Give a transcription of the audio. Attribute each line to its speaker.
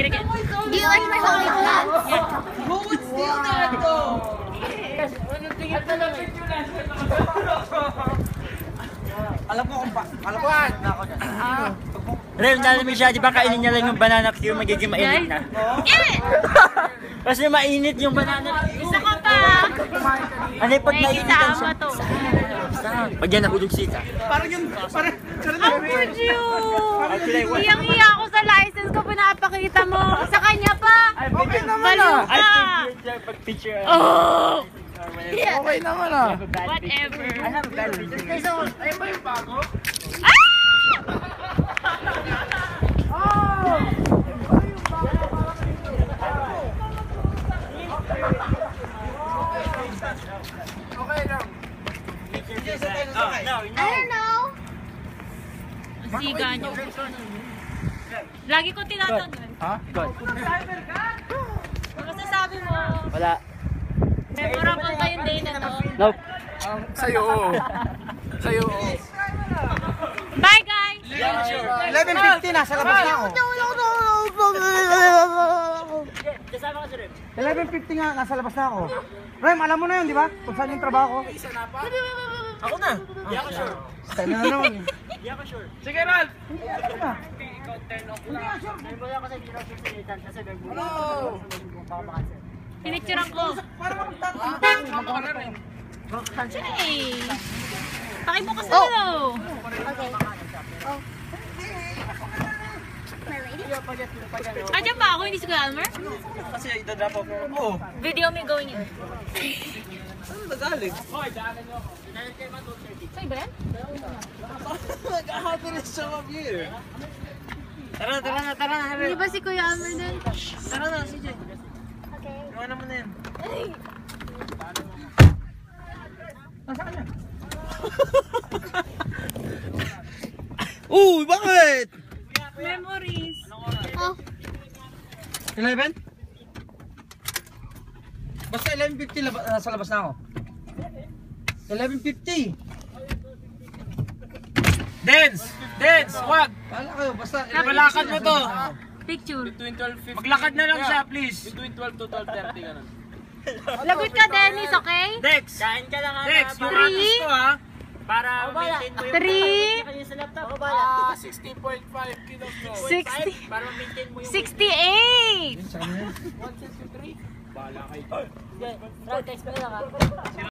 Speaker 1: it again.
Speaker 2: Do you like my holy plants?
Speaker 1: Yeah.
Speaker 3: Who would steal that though? Alam ko kung alam ko na ako dyan.
Speaker 4: Rem, nalamin siya, di ba kainin niya lang yung banana cue, magiging mainit na. Kasi mainit yung banana cue.
Speaker 1: Isa ka pa.
Speaker 4: Ano yung pag
Speaker 1: May
Speaker 4: nainitan siya?
Speaker 1: isama to.
Speaker 4: Pag yan nahulog sita.
Speaker 3: Parang yun, parang...
Speaker 1: How could you? Iyang-iya ako sa license ko, pinapakita mo. Sa kanya pa.
Speaker 3: Okay naman
Speaker 1: Baliw
Speaker 3: ah.
Speaker 1: ka.
Speaker 4: Pag-picture.
Speaker 1: Oh!
Speaker 3: Okay naman ah.
Speaker 1: Whatever.
Speaker 4: I have a bad picture.
Speaker 3: So, ayun ba yung bago?
Speaker 1: Ah!
Speaker 3: Okay lang.
Speaker 2: I don't know.
Speaker 1: Siga nyo. Lagi ko tinatanong.
Speaker 3: Ha?
Speaker 4: Good.
Speaker 1: Ano masasabi mo?
Speaker 4: Wala.
Speaker 1: Memorable ba yung day na to?
Speaker 4: Nope.
Speaker 3: Sa'yo oo. Sa'yo oo.
Speaker 1: Bye guys!
Speaker 3: 11:50 nasa labas na ako.
Speaker 4: Kasama ka si Rem.
Speaker 3: 11:50 nga, nasa labas na ako. Rem, alam mo na yun, di ba? Kung saan yung trabaho ko.
Speaker 4: Ako na. Hindi ako sure.
Speaker 3: Tayo na naman eh.
Speaker 4: Hindi ako sure.
Speaker 3: Sige, Ralph!
Speaker 4: Hindi mo lang kasi hindi ako sure kasi
Speaker 3: Hello!
Speaker 1: Pinicturean ko.
Speaker 3: Para magmamaka na rin.
Speaker 1: Hey! Pakibukas na no!
Speaker 2: Okay. Oh. My lady?
Speaker 1: Andiyan ba ako? Hindi si Kuya Almer?
Speaker 4: Kasi idadrop ako.
Speaker 3: Oo.
Speaker 1: Video me going in.
Speaker 3: Ano nagaling?
Speaker 1: Sa'yo ba yan?
Speaker 3: How did it show up here?
Speaker 4: Tara na.
Speaker 1: Hindi ba si Kuya Almer din?
Speaker 4: Tara na, CJ.
Speaker 2: Okay.
Speaker 4: Iwanan mo na yan.
Speaker 3: Nasaan yan? Uy, bakit?
Speaker 1: Memories.
Speaker 2: Oh.
Speaker 3: 11? Basta 11:50 nasa labas na ako. 11:50. Dance! Dance! Wag! Wala kayo, basta
Speaker 4: Balakad mo to.
Speaker 1: Picture.
Speaker 4: Maglakad na lang siya, please.
Speaker 5: Between 12 to 12:30 ganun.
Speaker 1: Lagot ka, Dennis, okay?
Speaker 4: Dex! Kain ka lang
Speaker 3: Dex,
Speaker 4: para
Speaker 3: yung atis ko ha.
Speaker 4: para maintain mo yung
Speaker 1: 3,
Speaker 4: kanya sa laptop.
Speaker 5: 60.5 kilos no.
Speaker 1: 60,
Speaker 4: Para maintain mo yung
Speaker 1: 68!
Speaker 5: 163. Bala kayo.
Speaker 4: Text mo na lang ha.